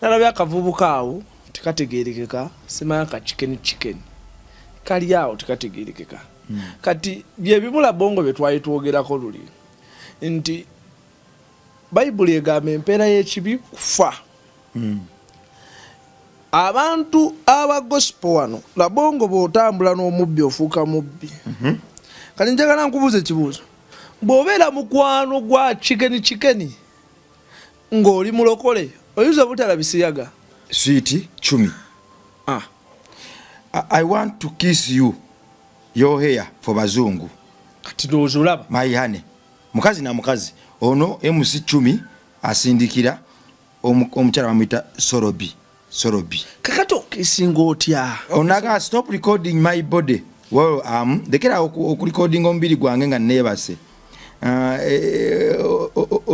nalabye akavubuka awo tekategerekeka simanya ka chicken kali awo tekategerekeka kati bye bibula bongo bye twayitwogerako luli nti Bible egamba empeera y'ekibi kufa abantu aba gospel wano labongo bw'otambula n'omubbi ofuuka mubbi kati njagala nkubuuza ekibuuzo bw'obeera mukwano gwa chicken ng'oli mulokole oyinza butala bisiyaga sweet chumi I want to kiss you your hair for bazungu kati ndowooza olaba my honey mukazi na mukazi ono MC chumi asindikira omukyala bamuyita Sorobi kakato kisinga otya onaga stop recording my body well dekera okurecording omubiri gwange nga neebase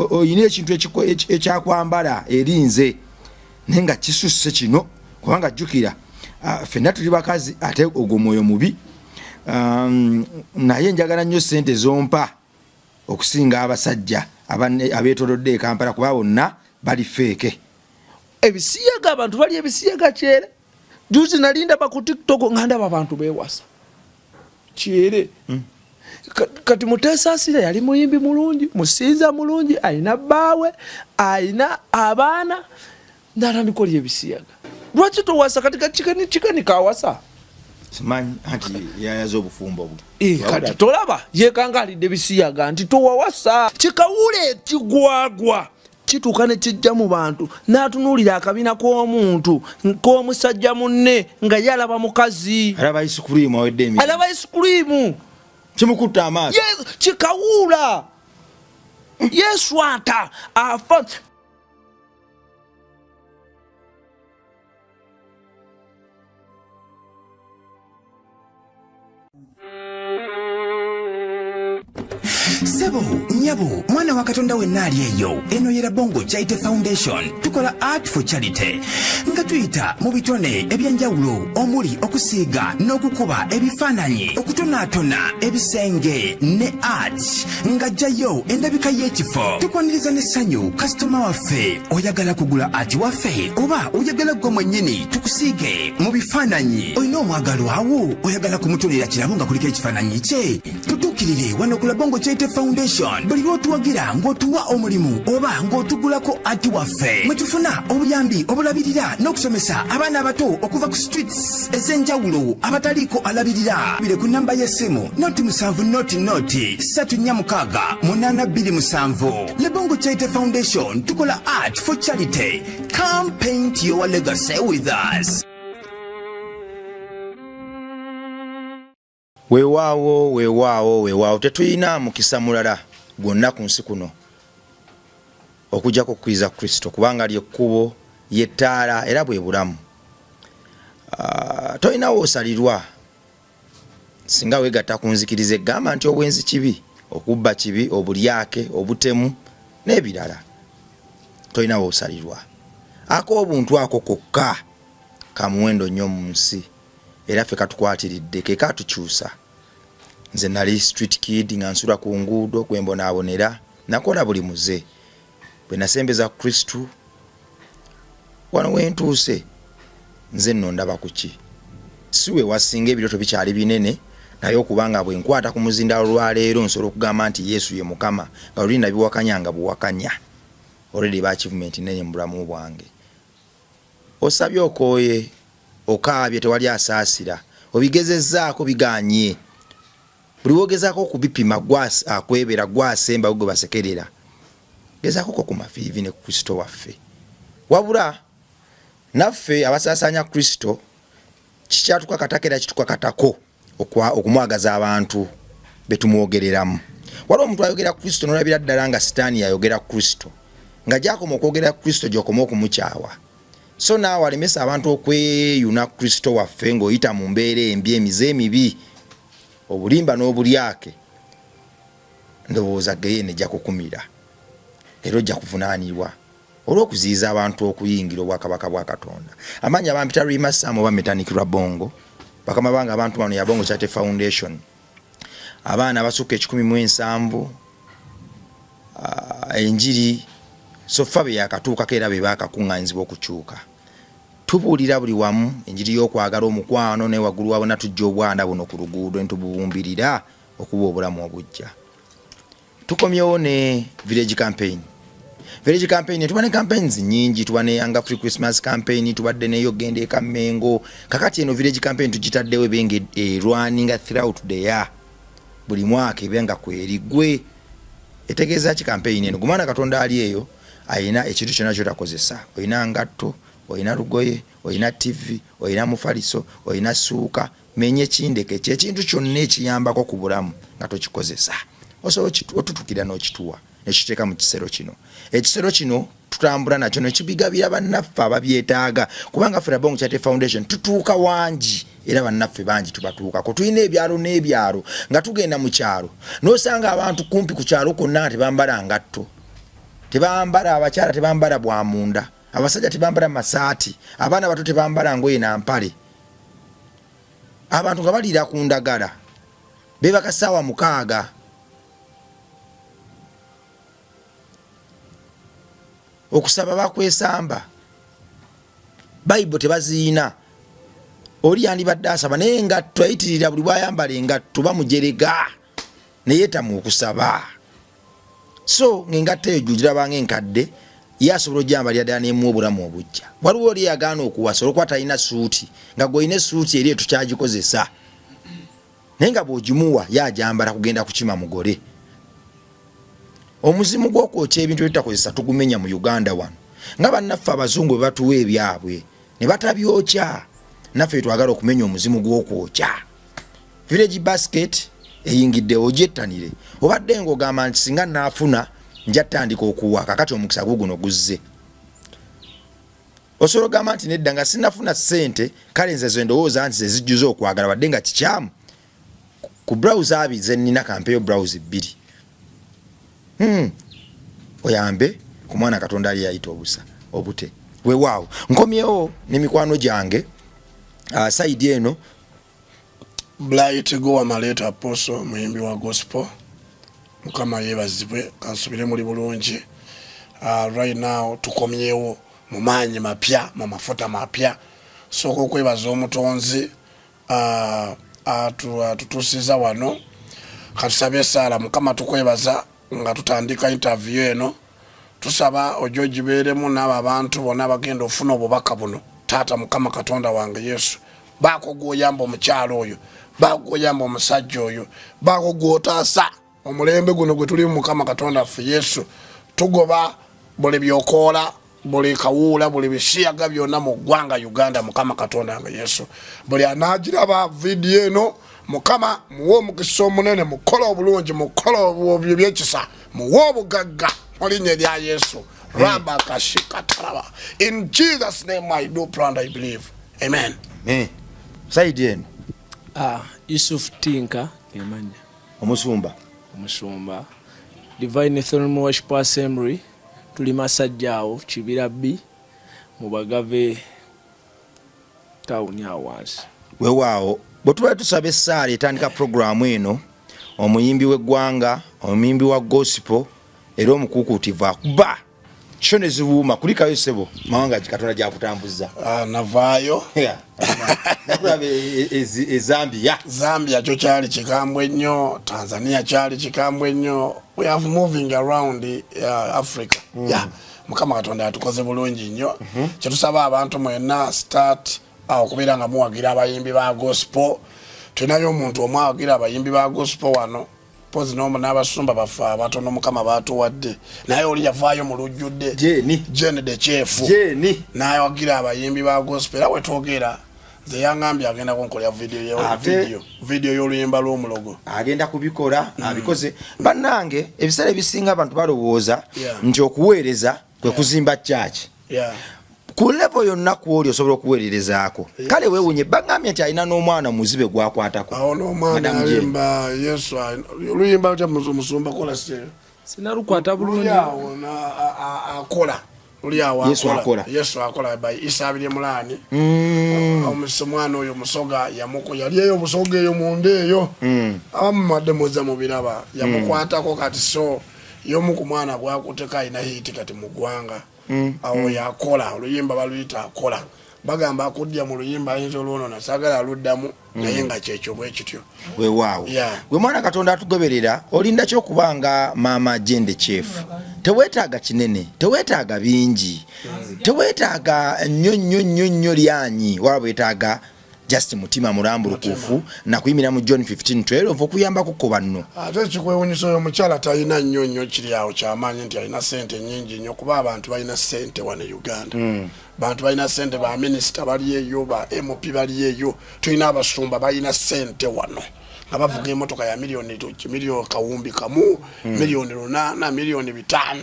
oyina ekintu ekyakwambala erinze nenga kisusse kino kubanga jjukira ffenna tuli bakazi ate ogwo mwoyo mubi naye njagala nnyo ssente zompa okusinga abasajja abeetolodde e Kampala kuba bonna bali feeke ebisiyaga abantu bali ebisiyaga kyere juzi nalinda ba ku TikTok ngandaba abantu bewasa kyere kati Mutesa Asira yali muyimbi mulungi musinza mulungi ayina baawe ayina abaana nalandikoli ebisiyaga lwaki towasa katika chicken kawasa simanyi anti yayaza obufumbo obwo kati tolaba yekangalidde bisiyaga nti towawasa kikawule kigwagwa kituuka ne kijja mu bantu n'atunuulira akabina k'omuntu k'omusajja munne nga yalaba mukazi alaba ice cream awedde emi alaba ice cream kimukutta amaaso kikawula yeswata afa Sebo, nyabo, mwana wa Katonda wenna ali eyo. Eno yera Bongo Charity Foundation. Tukola art for charity. Nga tuyita mu bitone ebyenjawulo omuli okusiiga n'okukuba ebifaananyi, okutonaatona ebisenge ne art. Nga jjayo endabika y'ekifo. Tukwaniriza n'essanyu kasitoma waffe oyagala kugula art waffe oba oyagala gwe mwennyini tukusiige mu bifaananyi. Olina omwagalo awo oyagala kumutonera kirabo nga kuliko ekifaananyi kye. Tutuukirire wano ku Bongo Charity Foundation buli lw'otuwagira ng'otuwa omulimu oba ng'otugulako ati waffe mwe tufuna obuyambi obulabirira n'okusomesa abaana abato okuva ku streets ez'enjawulo abataliiko alabirira bire ku namba y'essimu noti 7 noti 346 827 Le Bongo Charity Foundation tukola art for charity. Come paint your legacy with us. Weewaawo tetuyina mukisa mulala gwonna ku nsi kuno okujjako okukiriza Kristo kubanga lyekkubo yettaala era bwe bulamu. Toyinawo osalirwa singa weegatta ku nzikiriza egamba nti obwenzi kibi, okubba kibi, obulyake, obutemu n'ebirala. Toyinawo osalirwa. Ako obuntu ako kokka kamuwendo nnyo mu nsi era ffe katukwatiridde ke katukyusa. Nze nali street kid nga nsula ku nguudo kwembonaabonera nakola buli muze bwe nasembeza Kristu wano wentuuse nze nno ndaba kuki siwe wasinga ebirooto bikyali binene naye okubanga bwe nkwata ku muzindalo lwaleero nsobola okugamba nti Yesu ye Mukama nga luli nabiwakanya nga buwakanya already ba achievement nene mu bulamu bwange. Osabye okooye okaabye tewali asaasira obigezezzaako biganye buli wogezaako okubipima akwebera gwasemba gwe basekerera gezaako ko ku maviivi ne Kristo waffe wabula naffe abasaasaanya Kristo kikyatukatakera kitukakatako okumwagaza abantu betumwogereramu. Waliwo omuntu ayogera Kristo n'olabira ddala nga sitaani yayogera Kristo nga gyakoma okwogera Kristo gyokoma okumukyawa. So naawe alemesa abantu okweyuna Kristo waffe ng'oyita mu mbeera embi emize emibi obulimba n'obulyake ndowooza geye nejja kukumira era ojja kuvunaanibwa olw'okuziyiza abantu okuyingira obwakabaka bwa Katonda. Amaanyi abampita Rwimasaamu oba Metanikirwa Bongo bakama banga abantu bano ya Bongo Charity Foundation abaana abasukka 117 enjiri so fabe yakatuuka kera be bakakuŋŋaanizibwa okukyuka tubuulira buli wamu enjiri y'okwagala omukwano ne waggulu wabona tujja obwanda buno ku luguudo ntububumbirira okuba obulamu obujja. Tukomyewo ne village campaign. Village campaign tuba ne campaigns nyingi, tuba ne Young Free Christmas campaign, tubadde neyo gende e Kamengo. Kakati eno village campaign tugitaddewo ebenge running throughout the year. Buli mwaka ebenga kwerigwe. Etegeeza ki campaign eno gumana Katonda ali eyo ayina ekintu kyonna ky'otakozesa. Oyina ngatto, oyina lugoye, oyina TV, oyina mufaliso, oyina suuka, menye kindeke ekintu kyonna ekiyambako ku bulamu nga tokikozesa. Osobola otutukira n'okituwa nekiteeka mu kisero kino. Ekisero kino tutambula nakyo nekibigabira bannaffe ababyetaaga kubanga ffe Rabongo Charity Foundation tutuuka wangi era bannaffe bangi tubatuukako. Tulina ebyalo n'ebyalo nga tugenda mu kyalo n'osanga abantu kumpi ku kyalo konna tebambala ngatto, tebambala, abakyala tebambala bwa munda, abasajja tebambala masaati, abaana bato tebambala ngoye na mpale, abantu nga baliira ku ndagala bebaka ssaawa 6. Okusaba bakwesamba, Bible tebaziina, oli yandibadde asaba naye engatto ayitirira buli bwayambala engatto bamujerega naye tamu okusaba. So ng'engatto eyo girabanga enkadde ye asobola ojjambalira ddala n'emu obulamu obujja. Waliwo oli yagaana okuwasa olwokuba talina suuti nga gw'olina suuti eri tukyagikozesa naye nga bw'ogimuwa yajambala kugenda kukima mugole. Omuzimu gw'okwokya ebintu ebitakozesa tugumenya mu Uganda wano nga bannaffe abazungu bwe batuwa ebyabwe ne batabyokya, naffe twagala okumenya omuzimu gw'okwokya. Village basket eyingidde ogyetanire obadde ng'ogamba nti singa naafuna nja tandika okuwa, kakati omukisa guno guzze. Osobola ogamba nti nedda nga sinafuna ssente kale nze ze ndowooza nti ze zijjuza okwagala wadde nga kikyamu. Ku browse abi ze nnina kampeyo browse 2. Oyambe ku mwana Katonda ali ayita obusa obute. Weewaawo nkomyewo ne mikwano gyange side eno Blight Gowa Maleta Apostle muyimbi wa gospel. Mukama yebazibwe kansubire muri bulungi. Right now tukomyewo mu maanyi mapya, mu mafuta mapya. Soko okwebaza omutonzi tutusiza wano. Katusabe sala Mukama tukwebaza nga tutandika interview eno. Tusaba ojo gibeeremu n'aba bantu bonna bagenda ofuna obubaka buno. Taata Mukama Katonda wange Yesu bako goyamba omukyalo oyo, bako goyamba omusajja oyo, bako gotaasa omulembe guno gwe tuli Mukama Katonda ffe Yesu. Tugoba buli byokoola, buli kawuula, buli bisiyaga byonna mu ggwanga Uganda Mukama Katonda wange Yesu. Buli anaagiraba video eno Mukama muwo omukisa omunene, mukola obulungi, mukola ebyekisa, muwo obugagga mu linnya lya Yesu. Rabba kashika taraba. In Jesus' name I do pray and I believe. Amen. Side eno Yusuf Tinka emanya omusumba Divine Throne Worship Assembly tuli Masajjaawo Kibira B mu Bagave town ya wansi. Weewaawo bwe tuba tusaba essaala etandika programu eno, omuyimbi w'eggwanga, omuyimbi wa gospel era omukuukuutivu akuba shone zibuuma kulikayo sebo mawanga Katonda gyakutambuza. Navaayo nakulabe Zambia kyo kyali kikambwe nnyo, Tanzania kyali kikambwe nnyo. We have moving around Africa. Mukama Katonda atukoze bulungi nnyo. Kyetusaba abantu mwenna start okubeera nga muwagira abayimbi ba gospel. Tunayo omuntu omwe awagira abayimbi ba gospel wano. Pozi nomu n'abasumba bafa abatono Mukama batuwadde. Naye oli yavaayo mu lujjudde. Jeni de Chef. Naye wagira abayimbi ba gospel. Awe twogera ze yangambye agenda kunkolera video y'oluyimba lw'omulogo. Agenda kubikola abikoze. Bannange ebiseera ebisinga abantu balowooza nti okuweereza kwe kuzimba church. Ku level yonna kw'oli osobola okuweererezaako. Kale weewunye bagambye nti alina n'omwana muzibe gwakwatako. Awo n'omwana alimba Yesu oluyimba lutya musumba kola sero. Sinalukwata bulungi. Akola. Yesu akola by Isabire mulani. Omusomwana oyo musoga yamuko yali eyo musoga eyo munde eyo. Abamadde muza mu biraba yamukwatako kati so yomu ku mwana gwakuteka ina hiti kati mu ggwanga awo yakola oluyimba baluyita akola bagamba akudya mu luyimba ayinza olwonona sagala aluddamu naye nga kyekyo bwe kityo weewaawo gwe mwana Katonda atugoberera olinda kyokubanga maama Jende Chief teweetaaga kinene teweetaaga bingi teweetaaga nnyo lyanyi waba weetaaga just mutima mulambulukufu na kuyimira mu John 15:12 okuyambako ko banno ate kikwewunyisa oyo mukyala talina nnyo kiri awo kyamaanyi nti alina sente nnyingi nnyo kuba abantu balina sente wano Uganda bantu balina sente ba minisita bali eyo ba MP bali eyo tulina abasumba balina sente wano abavuga emotoka ya milioni kawumbi kamu milioni 8 milioni 5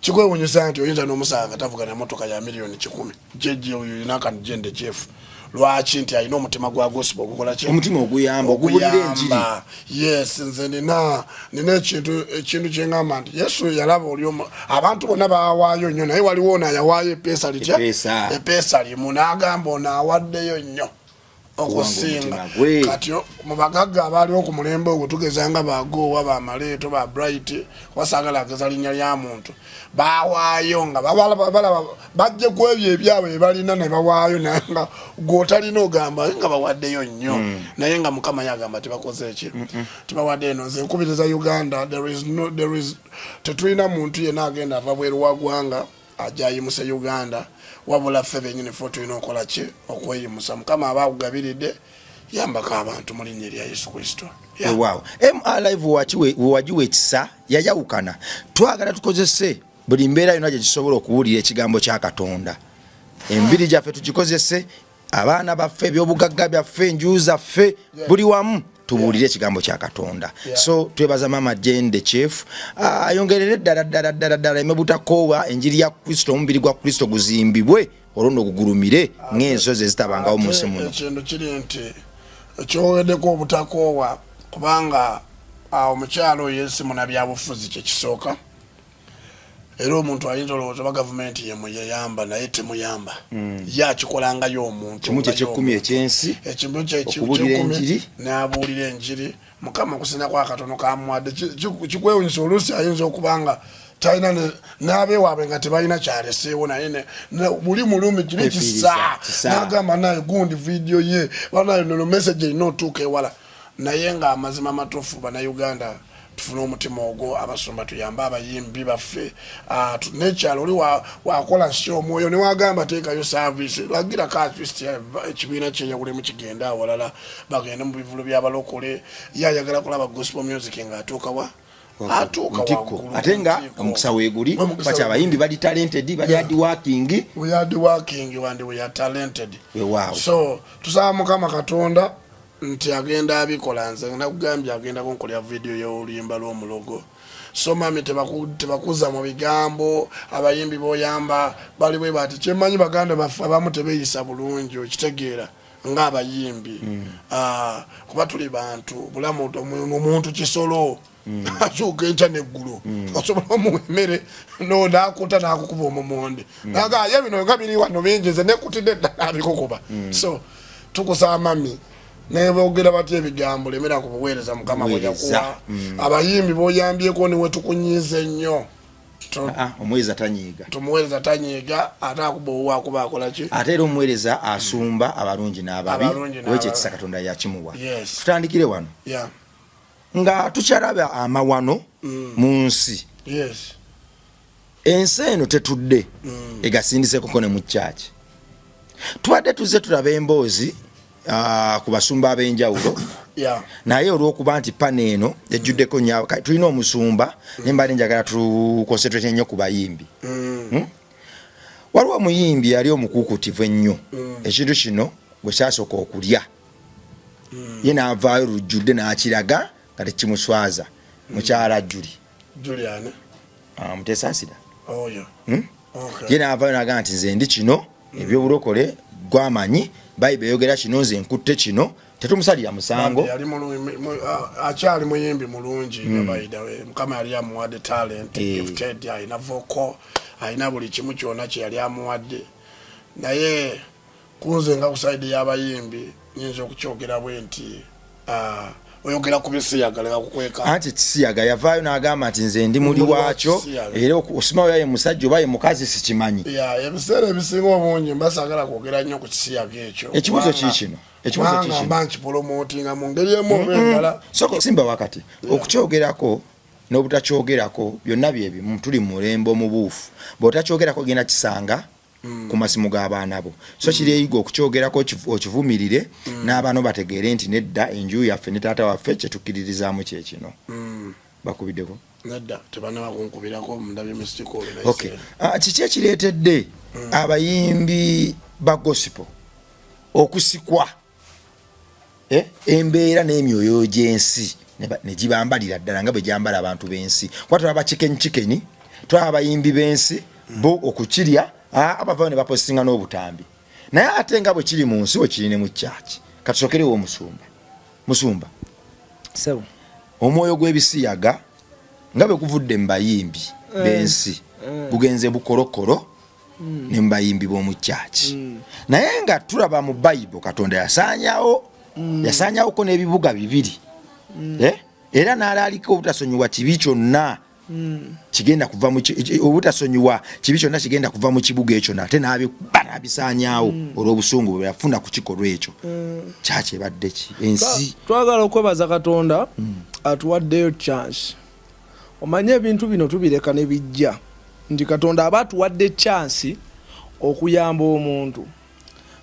kikwewunyisa nti oyinza n'omusanga tavuga na motoka ya milioni 10 jeje oyo inaka Jende Chief lwaki nti alina omutima gwa gospel gukola ki omutima oguyamba ogubulira enjiri yes nze nina ekintu kyengamba nti Yesu yalaba olyomo abantu bonna bawaayo nnyo naye waliwo nayawaayo epeesa limu n'agamba onaawaddeyo nnyo okusinga kati mu bagagga abaaliwo ku mulembe ogwo tugeza nga bagoowa bamaleeto ba bright wasagala ageza linnya lya muntu bawaayo nga balaba bajje ku ebyo ebyabwe balina ne bawaayo naye nga gwotalina ogamba nga bawaddeyo nnyo naye nga Mukama yagamba tebakoze eki tebawadde eno nze nkubiriza Uganda there is tetulina muntu yenna agenda ava bweru wa ggwanga ajayimuse Uganda wabula ffe bennyini ffe tulina okola ki okweyimusa Mukama abakugabiridde yambako abantu mu linnya lya Yesu Kristo wow MRive wajiwe ekisa yayawukana twagala tukozese buli mbeera yonna gye kisobola okuwulira ekigambo kya Katonda embiri gyaffe tugikozese abaana baffe ebyobugagga byaffe enju zaffe buli wamu tubuulire ekigambo kya Katonda so twebaza maama Jende Chief ayongerere ddala emebutakoowa enjiri ya Kristo omubiri gwa Kristo guzimbibwe olwono gugulumire ng'ensozi ezitabangawo mu nsi muno ekintu kiri nti ekyoweddeko obutakoowa kubanga omukyalo oyo ensimu na byabufuzi kyekisooka era omuntu ayinza olowooza ba gavumenti yemuyamba naye temuyamba yakikolangayo omuntu kimu kyekyekumi ekyensi ekimu okubuulira enjiri n'abuulira enjiri Mukama kusinza kwa katono kamuwadde kikwewunyisa oluusi ayinza okubanga talina n'abeewaabwe nga tebalina kyaleseewo naye buli mulumi kiri kisa n'agamba naye gundi vidiyo ye banayo nono message erina otuuka ewala naye nga amazima matuufu bannayuganda tufuna omutima ogwo abasumba tuyamba abayimbi baffe nekyalo oli wakola syo omwoyo newagamba teekayo service lagira kacrist ekibiina kyeyawulemu kigenda awalala bagende mu bivulo byabalokole yayagala kulaba gospel music ng'atuuka wa ate nga omukisa weeguli baki abayimbi bali talented bali hard working wandi we are talented wow so tusaba Mukama Katonda nti agenda abikola nze nakugambye agenda kunkolera video y'oluyimba lw'omulogo so mami tebakuza mu bigambo abayimbi boyamba bali bwe bati kyemanyi baganda baffe abamu tebeeyisa bulungi okitegeera ng'abayimbi kuba tuli bantu bulamu omuntu kisolo akyuka enkya neggulu osobola omuwemere nakuta nakukuba omumonde naga ye bino nga biri wano bingi nze nekutidde ddala abikukuba so tukusaba mami nebogera batya ebigambo lemera ku buweereza Mukama bweyakuwa abayimbi boyambyeko niwe tukunyize nnyo omuweereza tanyiiga tumuweereza tanyiiga ate akuba owakuba akola ki ate era omuweereza asumba abalungi n'ababi wekyo ekisa Katonda yakimuwa tutandikire wano nga tukyalaba amawano mu nsi ensi eno tetudde egasindiseko ne mu kyaki twadde tuze tulaba emboozi ku basumba ab'enjawulo naye olw'okuba nti pana eno ejjuddeko nnyo tulina omusumba nembaali njagala tukonsentrate ennyo ku bayimbi waliwo omuyimbi yali omukuukutivu ennyo ekintu kino bwe kyasooka okulya ye n'avaayo lujjudde n'akiraga nga tekimuswaza mukyala Julian Mutesasira ye n'avaayo n'agamba nti nze ndi kino ebyobulokole gwamanyi Bible yogera kino nze nkutte kino tetumusalira musango akyali muyimbi mulungi nabayidawe Mukama yali amuwadde talent gifted ayina vocal ayina buli kimu kyonna kye yali amuwadde naye kunze nga kusaidi y'abayimbi nyinza okukyogera bwe nti oyogera ku bisiyaga leka kukweka anti kisiyaga yavaayo n'agamba nti nze ndi muli waakyo era osimawo yaye musajja oba ye mukazi sikimanyi ebiseera ebisinga obungi mbasagala kwogera nnyo ku kisiyaga ekyo ekibuzo kikino mba nkipolomootinga mu ngeri emu oba endala soko simba wakati okukyogerako n'obutakyogerako byonna byebimu tuli mu mulembe omubuufu bw'otakyogerako genda kisanga ku masimu g'abaana bo so kiri eyigo okukyogerako okivumirire n'abaana bategeere nti nedda enju yaffe ne taata waffe kyetukkiririzaamu kyekino bakubiddeko nedda tebanaba kunkubirako mundabye mistiko okay kiki ekireetedde abayimbi ba gospel okusikwa embeera n'emyoyo gy'ensi ne gibambalira ddala nga bwe gyambala abantu b'ensi kuba tulaba chicken twaba abayimbi b'ensi bo okukirya abavaayo ne baposinga n'obutambi naye ate nga bwe kiri mu nsi wekiri ne mu kyaki katusokerewo musumba omwoyo gw'ebisiyaga nga bwe guvudde mu bayimbi b'ensi gugenze bukolokolo ne mu bayimbi b'omu kyaki naye nga tulaba mu Bayibuli Katonda yasaanyawoko n'ebibuga bibiri era n'alaaliko obutasonyiwa kibi kyonna kigenda kuva mu obutasonyiwa kibi kyonna kigenda kuva mu kibuga ekyo nate n'abisaanyaawo olw'obusungu bwe yafuna ku kikolwa ekyo kyaki ebadde ki ensi twagala okwebaza Katonda atuwaddeyo chance omanye ebintu bino tubireka ne bijja nti Katonda aba atuwadde chance okuyamba omuntu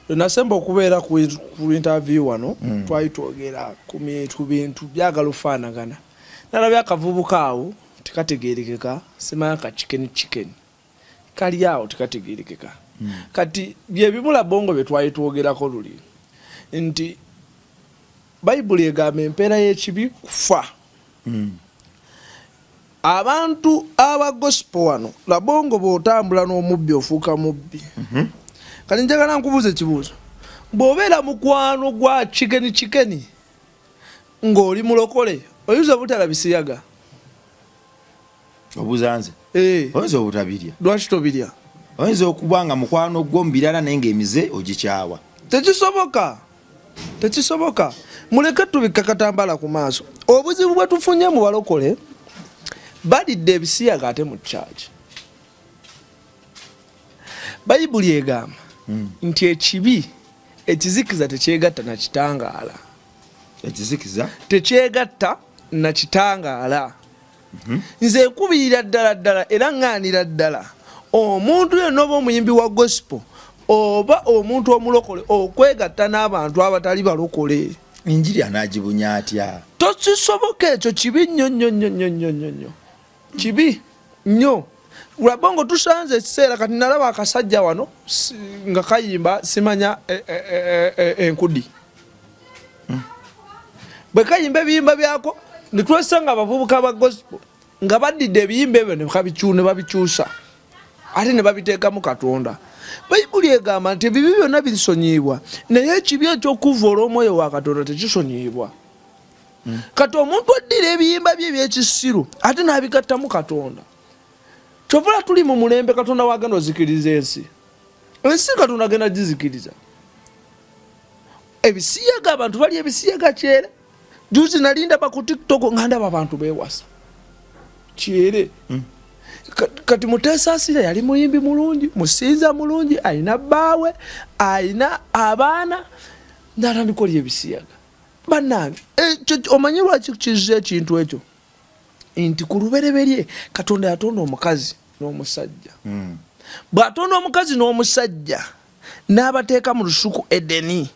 nasemba okubeera ku interview wano twayitwogera ku bintu byagala ofaanagana nalabye akavubuka awo tekategeerekeka simanya ka chicken kali awo tekategeerekeka kati bye bimula bongo bye twayitwogerako luli nti Bayibuli egamba empeera y'ekibi kufa abantu aba gospel wano labongo bw'otambula n'omubbi ofuuka mubbi kati njagala nkubuuza ekibuuzo bw'obeera mukwano gwa chicken ng'oli mulokole oyinza butala bisiyaga obuuza nze oyinza obutabirya lwaki tobirya oyinza okuba nga mukwano gwo mu birala naye ng'emize ogikyawa tekisoboka muleke tubikka katambala ku maaso obuzibu bwe tufunye mu balokole balidde ebisiyaga ate mu kyaki Bayibuli egamba nti ekibi ekizikiza tekyegatta na kitangaala tekyegatta na kitangaala nze nkubirira ddala era ŋŋaanira ddala omuntu yenna oba omuyimbi wa gospel oba omuntu omulokole okwegatta n'abantu abatali balokole enjiri anaagibunya atya tokisoboka ekyo kibi nnyo kibi nnyo Rabongo tusanze ekiseera kati nalaba akasajja wano nga kayimba simanya enkudi bwe kayimba ebiyimba byako ne twesanga abavubuka ba gospel nga badidde ebiyimba ebyo ne babikyusa ate ne babiteekamu Katonda. Bayibuli egamba nti ebibi byonna bisonyiibwa naye ekibi eky'okuvoola omwoyo wa Katonda tekisonyiibwa. Kati omuntu addira ebiyimba bye eby'ekisiru ate n'abigattamu Katonda. Kyovula tuli mu mulembe Katonda wagenda ozikiriza ensi. Ensi Katonda agenda gizikiriza. Ebisiyaga abantu bali ebisiyaga kyere. Juzi nalinda ba ku TikTok ngandaba abantu bewasa. Kyere. Kati Mutesa Asira yali muyimbi mulungi, musinza mulungi, alina baawe, alina abaana, natandika ebisiyaga. Bannange, omanyi lwaki kizize ekintu ekyo? Nti ku lubereberye Katonda yatonda omukazi n'omusajja. Bw'atonda omukazi n'omusajja n'abateeka mu lusuku Edeni.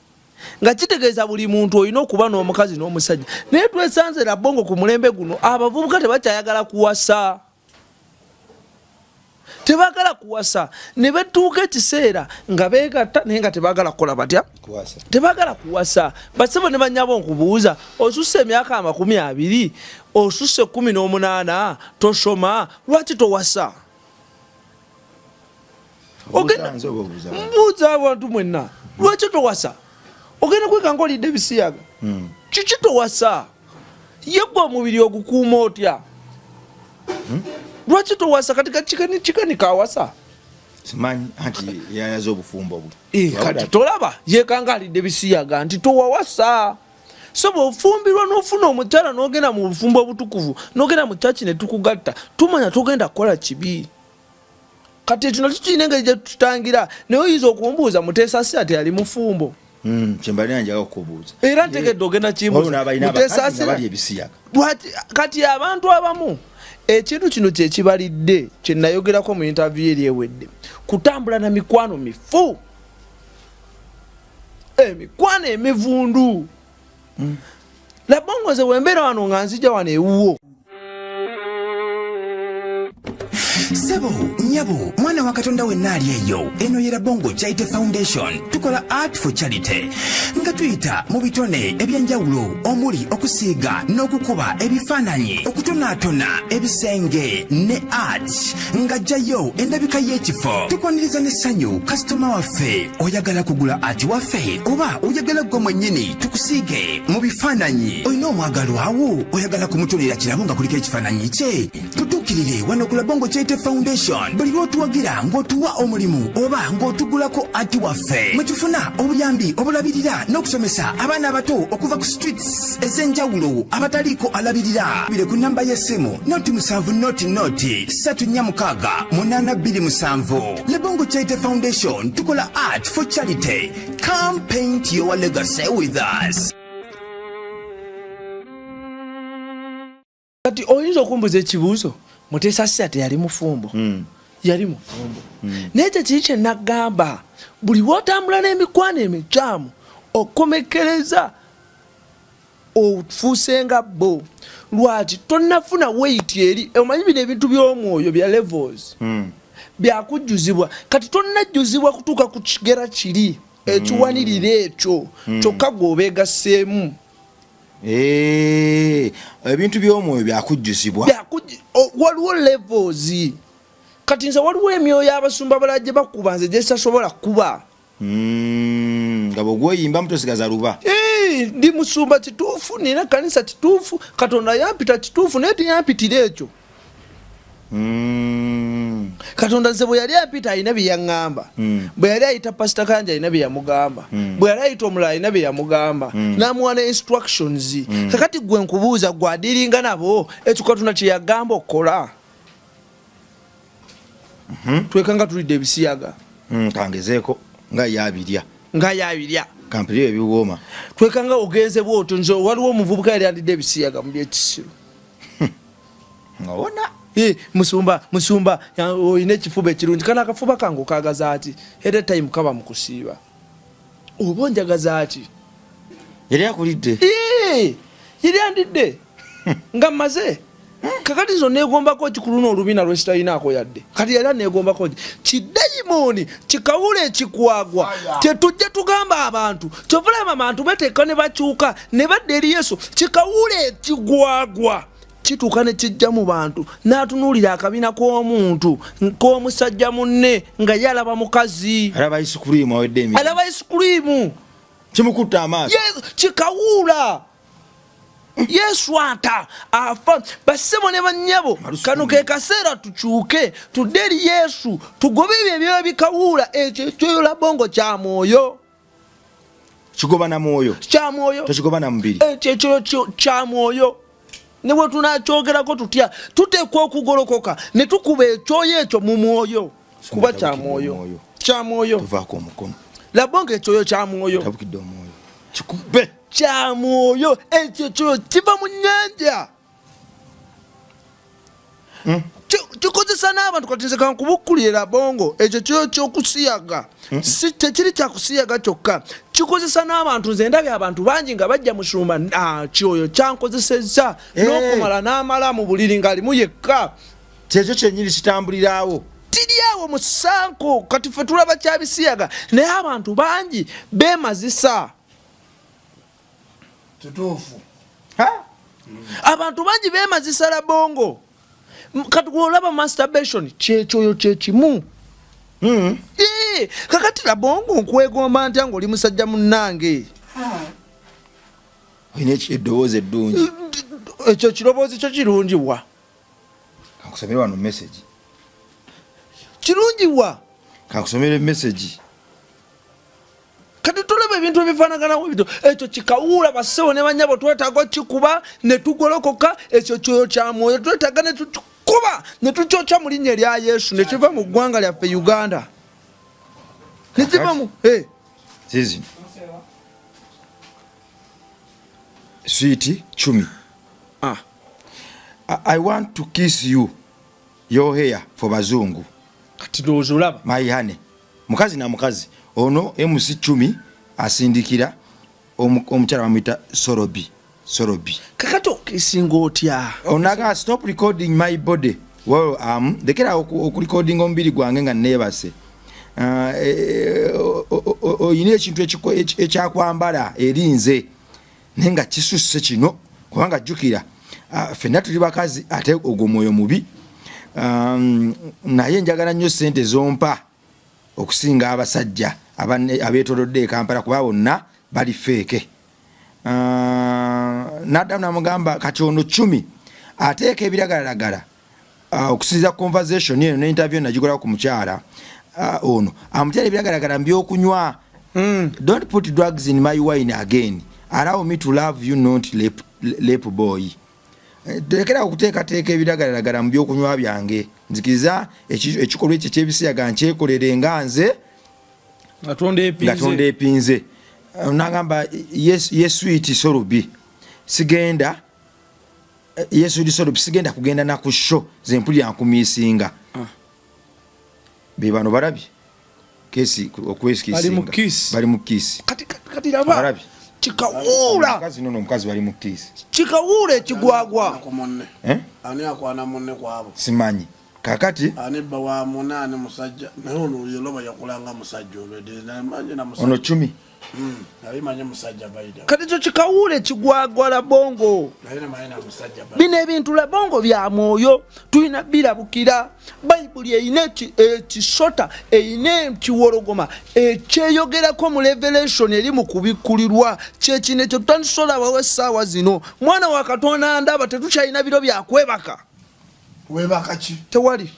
Nga kitegeeza buli muntu olina okuba n'omukazi n'omusajja. Naye twesanze Rabongo ku mulembe guno abavubuka tebakyayagala kuwasa. Tebagala kuwasa ne betuuka ekiseera nga beegatta naye nga tebagala kukola batya tebagala kuwasa. Basebo ne banyabo nkubuuza osusse emyaka 20 osusse 18 tosoma lwaki towasa? Mbuuza abantu mwenna lwaki towasa? Ogenda kwekanga olidde ebisiyaga kiki towasa? Yegwa omubiri ogukuuma otya? Lwaki towasa katika chikani kawasa? Simanyi anti yayaza obufumbo bwe. Kati tolaba yekanga alidde bisiyaga nti towawasa. so bw'ofumbirwa n'ofuna omukyala n'ogenda mu bufumbo obutukuvu n'ogenda mu kyaki ne tukugatta tumanya togenda kukola kibi. Kati tuno tukirina engeri gye tutangira naye oyinza okumbuuza Muteesa Asira ate yali mufumbo. Kyembalina njaga okubuuza. Era ntegedde ogenda kibuuza. Muteesa Asira kati abantu abamu ekintu kino kye kibalidde kye nayogerako mu interview eri ewedde kutambula na mikwano mifu. Mikwano emivundu. Labongo ze wembeera wano nga nzija wano ewuwo. Sebo, nyabo, mwana wa Katonda wenna ali eyo. Eno ye Labongo Charity Foundation. Tukola art for charity. Nga tuyita mu bitone ebyenjawulo omuli okusiiga n'okukuba ebifaananyi, okutonaatona ebisenge ne art. Nga jjayo endabika y'ekifo. Tukwaniriza n'essanyu kasitoma waffe. Oyagala kugula art waffe oba oyagala gwe mwennyini tukusiige mu bifaananyi. Olina omwagalwa awo oyagala kumutonera kirabo nga kuliko ekifaananyi kye. Tutuukirire wano ku Labongo Charity Foundation. Buli lw'otuwagira ng'otuwa omulimu oba ng'otugulako ati waffe mwe tufuna obuyambi obulabirira n'okusomesa abaana abato okuva ku streets ez'enjawulo abataliiko alabirira. Bire ku namba y'essimu noti 7 noti 346 827. Labongo Charity Foundation tukola art for charity. Come paint your legacy with us. Kati oyinza okumbuza ekibuuzo Muteesa Asira teyali mufumbo. Yali mufumbo. Naye kye kye nagamba buli w'otambula n'emikwano emikyamu okomekereza ofuusenga bo lwaki tonnafuna weight eri omanyi bino ebintu by'omwoyo bya levels byakujjuzibwa kati tonnajjuzibwa kutuuka ku kigera kiri ekiwanirira ekyo kyokka gw'obeegasseemu. Ebintu by'omwoyo byakujjuzibwa waliwo levels. Kati nze waliwo emyoyo abasumba balala gye bakuba nze gye sitasobola kuba. Nga bw'ogweyimba mutosigaza luba. Ndi musumba kituufu nina kanisa kituufu Katonda yampita kituufu naye teyampitira ekyo. Katonda nze bwe yali ampita alina bye yaŋŋamba. Bwe yali ayita Pastor Kanja alina bye yamugamba. Bwe yali ayita omulala alina bye yamugamba. N'amuwa ne instructions. Kakati gwe nkubuuza gwe adiringa nabo ekyo Katonda kye yagamba okukola. Twekanga tulidde ebisiyaga. Kangezeeko nga yabirya. Kampiriyo ebiwooma. Twekanga ogenze bw'otyo nze waliwo omuvubuka yali alidde ebisiyaga mu byekisiru. Ngawona. Musumba oyina ekifuba ekirungi kana akafuba kange okaagaza ati every time kaba mu kusiiba oba onjagaza ati yali akulidde yali andidde nga mmaze kakati nzo neegombako ekikuluna olubina lwesitalinaako yadde kati yali aneegombako kidayimooni kikawula ekikwagwa tetujja tugamba abantu kyovulaba abantu beteeka ne bakyuka ne badda eri Yesu kikawula ekigwagwa kituuka ne kijja mu bantu n'atunuulira akabina k'omuntu k'omusajja munne nga ye alaba mukazi alaba isikurimu awedde emi alaba isikurimu kimukutta amaaso kikawuula Yesu ata afa bassebo ne bannyabo kano ke kaseera tukyuke tudde eri Yesu tugobe ebyo ebikawuula ekyo Labongo kya mwoyo kigoba na mwoyo kya mwoyo tekigoba na mubiri ekyo kya mwoyo ne bwe tunakyogerako tutya tuteekwa okugolokoka ne tukuba ekyoyo ekyo mu mwoyo kuba kya mwoyo tuvaako omukono Labongo ekyoyo kya mwoyo tabukidde omwoyo kikube kya mwoyo ekyo kyoyo kiva mu nnyanja kikozesa n'abantu kati nze kankubukulire Labongo ekyo kyoyo ky'okusiyaga si tekiri kyakusiyaga kyokka kikozesa n'abantu nze ndabye abantu bangi nga bajja musumba kyoyo kyankozesezza n'okumala n'amala mu buliri ng'alimu yekka kyekyo kyennyini kitambuliraawo tiri awo mu ssanko kati ffe tulaba kyabisiyaga naye abantu bangi beemazisa tutuufu abantu bangi beemazisa Labongo kati olaba masturbation kyekyoyo kyekimu kakati Labongo nkwegomba ntya ng'oli musajja munnange olina eddoboozi eddungi ekyo kiroboozi kyo kirungiwa kankusomere wano message kirungiwa kankusomere message kati tulaba ebintu bifanagana bito ekyo kikawula basewo ne banyabo twetaaga kikuba ne tugolokoka ekyo kyoyo kya mwoyo twetaaga ne tukuba ne tukyokya mu linnya lya Yesu ne kiva mu ggwanga lyaffe Uganda ne kiva mu zizi sweet chumi I want to kiss you your hair for bazungu kati dozulaba my honey mukazi na mukazi ono MC chumi asindikira omukyala bamwita Sorobi kakato kisinga otya onaga stop recording my body well dekera okurecording omubiri gwange nga nebase oyina ekintu ekyakwambala erinze nenga kisusse kino kubanga jjukira ffenna tuli bakazi ate ogwo mwoyo mubi naye njagala nnyo ssente zompa okusinga abasajja abeetolodde Kampala kuba bonna bali feeke n'addamu namugamba kati ono 10 ateeka ebiragalalagala okusinza conversation eno n'interview nagikola ku mukyala ono amutera ebiragalalagala mbyokunywa don't put drugs in my wine again allow me to love you not rape boy dekera okuteekateeka ebiragalalagala mu byokunywa byange nzikiriza ekikolwa ekyo ekyebisiyaga nkyekolere nga nze Gatonda epinze nagamba yes sweet Sorobi sigenda Yesu Sorobi sigenda kugenda na ku show zempuli yankumisinga bebano barabi kesi okweskisinga bali mu kiss kati laba barabi chikawula mukazi nono mukazi bali mu kiss chikawula ekigwagwa ani akwana munne kwabo simanyi kakati ani bawa munane musajja naye ono yeloba yakulanga musajja olwede namanye na musajja ono 10 naye manye musajja baida kati kyo kikawula ekigwagwa la bongo naye manye na musajja baida bino ebintu la bongo bya mwoyo tulina birabukira bayibuli eyina ekisota eyina ekiwologoma ekyeyogerako mu revelation eri mu kubikulirwa kyekino ekyo tutanisobola bawe essaawa zino mwana wa Katonda ndaba tetukyalina biro byakwebaka webaka ki tewali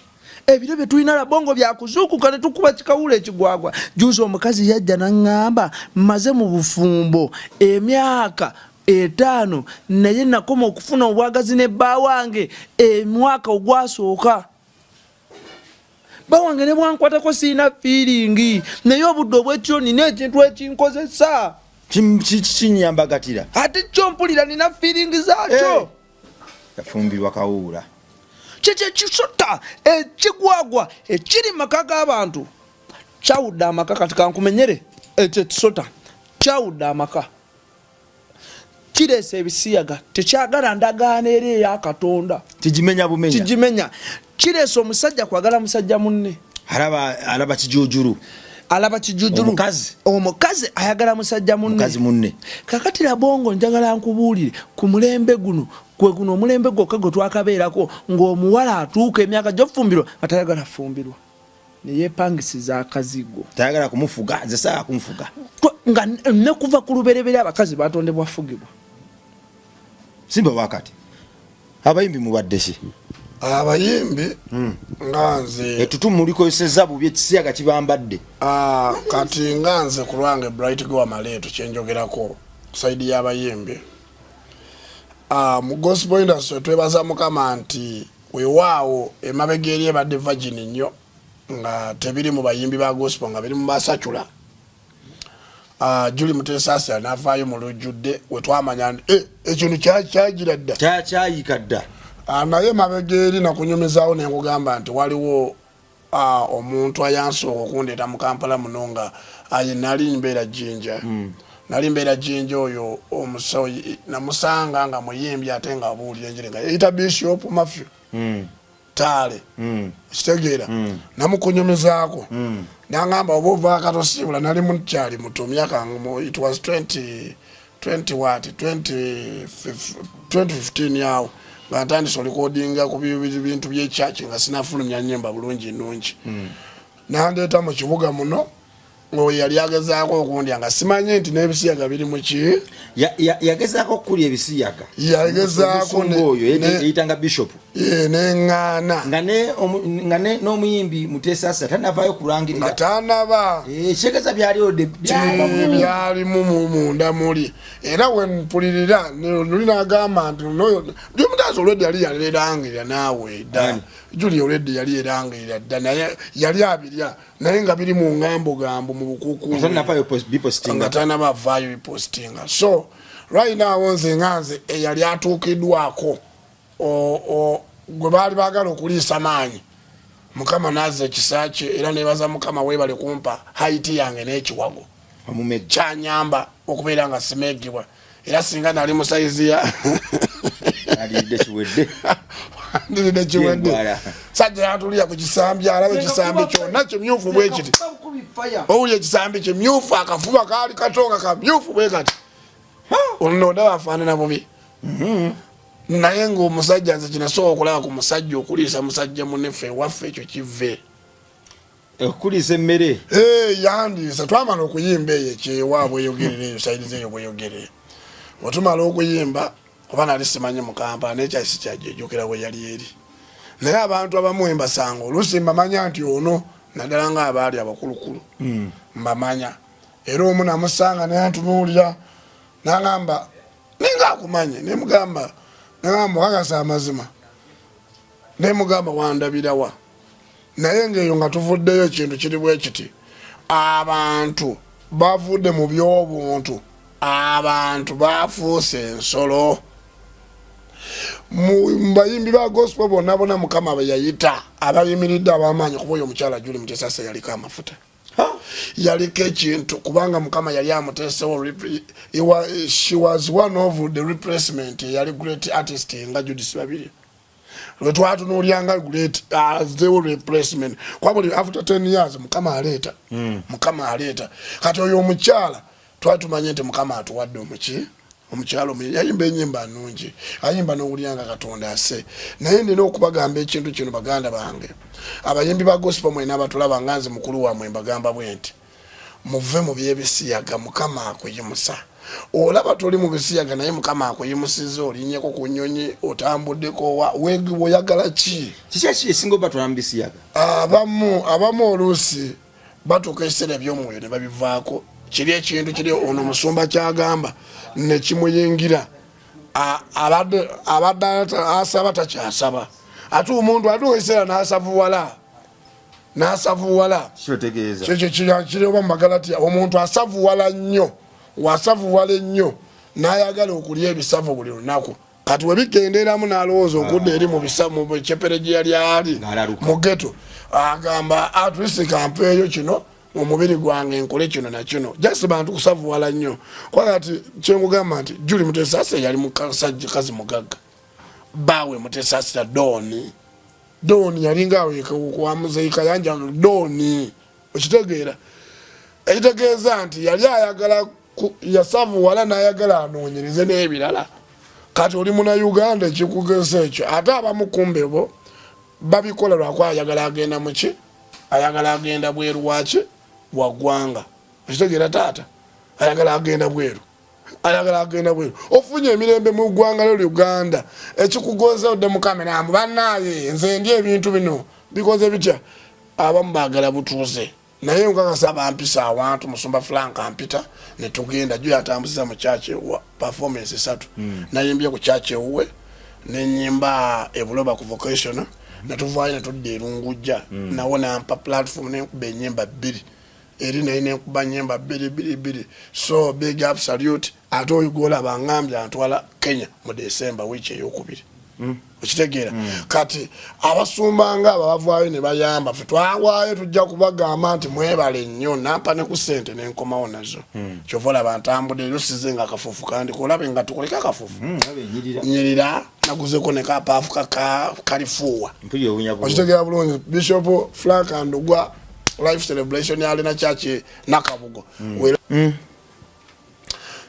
ebiro bye tulina la bongo byakuzuukuka ne tukuba kikawula ekigwagwa juzi omukazi yajja naŋŋamba mmaze mu bufumbo emyaka 5 naye nakoma okufuna obwagazi ne bba wange emwaka ogwasooka bba wange ne bwankwatako siina fiiringi naye obudde obwekiro nina ekintu ekinkozesa kinyambagatira ate kyo mpulira nina fiiringi zaakyo yafumbirwa kawuula kyekyo ekisota ekigwagwa ekiri maka g'abantu kyawudde amaka kati kankumenyere ekyo ekisota kyawudde amaka kireesa ebisiyaga tekyagala ndagaano eri eya Katonda kigimenya bumenya kigimenya kireesa omusajja kwagala musajja munne alaba kijujuru alaba kijujuru omukazi ayagala musajja munne kakati la bongo njagala nkubuulire ku mulembe guno kwe guno omulembe gwokka gwe twakabeerako ng'omuwala atuuka emyaka gyofumbirwa nga tayagala fumbirwa neyepangisiza akazigo tayagala kumufuga zesaa kumufuga nga ne kuva ku luberebere abakazi batondebwa fugibwa simba wakati abayimbi mubadde ki abayimbi nganze etutumulikozeseza bubi ekisiyaga kibambadde kati nganze ku lwange Bright Gowa Maleto kyenjogerako saidi y'abayimbi mu gospel industry twebaza Mukama nti weewaawo emabega eri ebadde virgin nnyo nga tebiri mu bayimbi ba gospel nga biri mu basachula Julie Mutesasi anavaayo mu lujjudde we twamanya nti ekintu kyagira dda kyayika dda naye mabega eri nakunyumizaawo ne nkugamba nti waliwo omuntu ayansooka okundeeta mu Kampala muno nga nali mbeera Jinja nali mbeera Jinja oyo omusawo namusanga nga muyimbi ate nga abuulira enjiri nga yeyita Bishop Matthew Tale kitegeera namukunyumizaako nangamba oba ovaaka tosibula nali mukyali muto myaka it was 2015 yawo nga ntandise olikodinga ku bintu by'ekyaki nga sinafulumya nnyemba bulungi nnungi nandeeta mu kibuga muno ngo yali agezaako okundya nga simanye nti n'ebisiyaga biri mu ki yagezaako okulya ebisiyaga yagezaako oyo eyitanga bishop n'eŋŋaana nga n'omuyimbi Mutesasa tanavaayo kulangirira nga tanaba ekitegeeza byalimu munda muli era wenmpulirira nuli n'agamba nti Mutesa olwedde yali yalirangirira naawe dda Juli olwedde yali erangirira dda naye yali abirya naye nga biri mu ngambo mu bukuku nga tanabavaayo bipostinga so right now nze nganze eyali atuukiddwako gwe baali baagala okuliisa maanyi Mukama nazza ekisa kye era nebaza Mukama weebale kumpa haiti yange n'ekiwago kyanyamba okubeera nga simegibwa era singa nali mu saizi ya ndilide kiwedde sajja yatulira ku kisambi alabe ekisambi kyonna kimyufu bwe kiti owulira ekisambi kimyufu akafuba kaali katonga kamyufu bwe kati olonda bafaanana bubi naye ng'omusajja nze kinasobola okulaba ku musajja okuliisa musajja munefe ewaffe ekyo kive okuliisa emmere yandiisa twamala okuyimba eyo ekyewaabwe eyogerere eyo sayidize eyo bweyogerere wetumala okuyimba oba nali simanyi mu Kampala n'ekyasi kyajjukira bwe yali eri naye abantu abamu embasanga oluusi mbamanya nti ono naddala ng'abaali abakulukulu mbamanya era omu namusanga naye antunuulira n'agamba ninga akumanye nemugamba wakasa amazima nemugamba wandabirawa naye ng'eyo nga tuvuddeyo ekintu kiri bwe kiti abantu bavudde mu by'obuntu abantu bafuuse ensolo mbayimbi ba gospel bonna Mukama be yayita abayimiridde ab'amaanyi kuba oyo omukyala Julie Mutesasa yaliko amafuta yaliko ekintu kubanga Mukama yali amuteesewo she was one of the replacement yali great artist nga Judith Babirye lwetwatunuulyanga great as the replacement kwabuli after 10 years Mukama aleeta kati oyo omukyala twatumanye nti Mukama atuwadde omukyalo yayimba enyimba nnungi ayimba n'owulyanga Katonda ase naye ndina okubagamba ekintu kino baganda bange abayimbi ba gospel mwena abatulaba nga nze mukulu wammwe mbagamba bwe nti muve mu byebisiyaga Mukama akuyimusa olaba toli mu bisiyaga naye Mukama akuyimusiza olinyeko ku nnyonyi otambuddeko oyagala ki ekisinga obatwala mu bisiyaga abamu oluusi batuuka ekiseera eby'omwoyo ne babivaako kiri ekintu kiri ono musumba kyagamba ne kimuyingira abadde asaba takyasaba ate omuntu atuuka ekiseera n'asavuwala kiri oba mu Magalatiya omuntu asavuwala ennyo n'ayagala okulya ebisavu buli lunaku kati webigenderamu n'alowooza okudda eri mu kyepere gye yali ali mu geto agamba atulisi kampeeyo kino omubiri gwange nkole kino na kino just bantu kusavuwala nnyo kwakati kyengugamba nti Julie Mutesasa yali musajja kazi mugagga bawe Mutesasa Doni yalinga aweekwamuzeika yanja Doni okitegeera ekitegeeza nti yali ayagala yasavuwala n'ayagala anoonyereze n'ebirala kati oli muna Uganda ekikugesa ekyo ate abamukumbe bo babikola lwako ayagala agenda muki ayagala agenda bweru waki wagwanga ekitegeera taata ayagala agenda bweru ofunye emirembe mu ggwanga lyo Uganda ekikugoza odde mu kamera bannaaye nze ndi ebintu bino bikoze bitya abamu baagala butuuze naye nkakasa abampisa awantu musumba Frank ampita ne tugenda jjo yatambuziza mu church wa performance 3 nayimbye ku church ewuwe nenyimba ebuloba ku vocation natuvaayo netudde erungujja nawo nampa platform nenkuba enyimba 2 eri naye nenkuba nyimba 2 so big up salute ate oyo golaba ngambye antwala Kenya mu December wiki eyokubiri okitegeera kati abasumba nga abavaayo ne bayamba ffe twawaayo tujja kubagamba nti mwebale nnyo nampa ne ku ssente nenkomawo nazo kyova olaba ntambudde ero size nga akafuufu kandi kolabe nga tukoleka akafuufu nyirira naguzeko ne kapaafu kalifuuwa okitegeera bulungi Bishop Frank Andugwa life celebration yalina church Nakabugo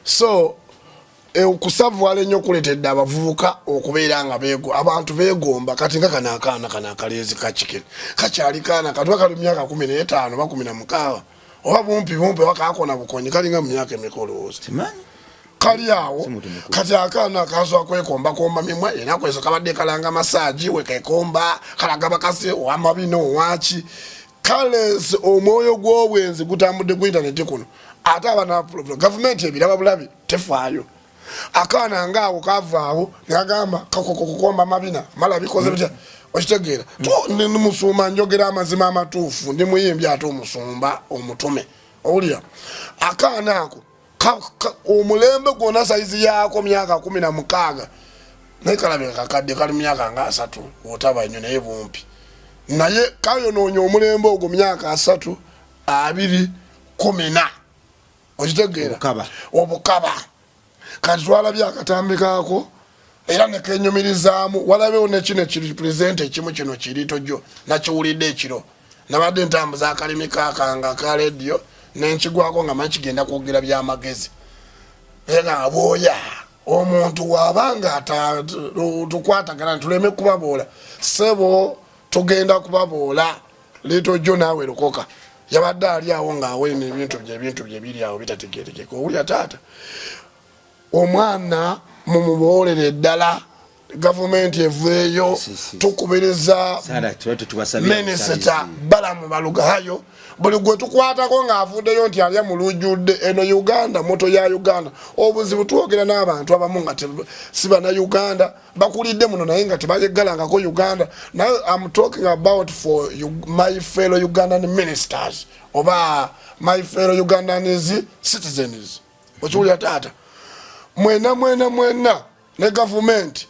so okusavuwala ennyo kuletedde abavubuka okubeera nga abantu beegomba kati nga kana akaleezi kakike kakyali kaana katwa kali myaka 15 ba 16 oba bumpi wakakona bukonyi kalinga mu myaka emikulu simanyi kali awo kati akaana kaso kwekomba mimwa era kweso kabadde kalanga masaji wekekomba kalaga bakasi wamabino wachi kales omwoyo gw'obwenzi gutambudde ku internet kuno ate abana government ebiraba bulabi tefaayo akaana ngaawo kavaawo ngagamba kukomba mabina mala bikoze bitya okitegeera ni musumba njogera amazima amatuufu ndi muyimbi ate omusumba omutume owulira akaana ako omulembe gwonna saizi yako myaka 16 naye kalabe kakadde kali myaka nga 3 otaba nnyo naye bumpi naye kayonoonya omulembe ogwo myaka 3 2 10 okitegeera obukaba kati twalabye akatambikaako era nekenyumirizaamu walabewo nekino kiri present ekimu kino kiri tojo nakiwulidde ekiro nabadde ntambuza akalimi kakanga ka radio nenkigwako nga manyi kigenda kwogera byamagezi era aboya omuntu wabanga tukwatagana tuleme kubaboola sebo tugenda kubaboola litojo naawe lukoka yabadde ali awo ng'aweena ebintu bye biri awo bitategeerekeka owulya taata omwana mumuboolere ddala gavumenti eveeyo tukubiriza minisita Balamu Balugayo buli gwe tukwatako ng'avuddeyo nti alya mu lujjudde eno Uganda moto ya Uganda obuzibu twogera n'abantu abamu nga si bannayuganda bakulidde muno naye nga tebayeggalangako Uganda naye I'm talking about for my fellow Ugandan ministers oba my fellow Ugandan citizens okiwulira taata mwena ne gavumenti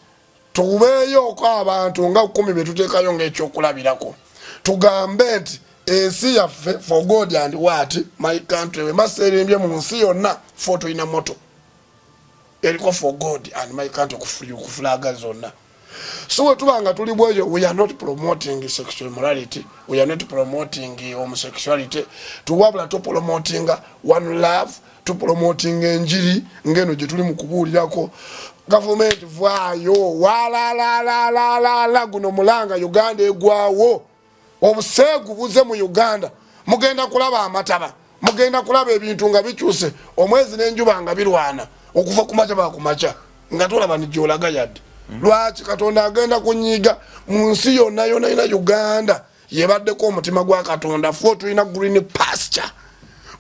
tubeeyoko abantu nga 10 betuteekayo ng'ekyokulabirako tugambe nti ensi yaffe for God and what my country wemaserembye mu nsi yonna fo tulina moto eriko for God and my country kufulaga zonna so wetubanga tuli bweyo we are not promoting sexual morality we are not promoting homosexuality tuwabula to promoting one love to promoting enjiri ngeno gye tuli mu kubuulirako government vaayo wala guno mulanga Uganda egwawo obuseegu buze mu Uganda mugenda kulaba amataba mugenda kulaba ebintu nga bikyuse omwezi n'enjuba nga birwana okuva ku macha bakumacha nga tulaba ni gyolaga yadde lwaki Katonda agenda kunyiga mu nsi yonna ina Uganda yebaddeko omutima gwa Katonda fo tulina green pasture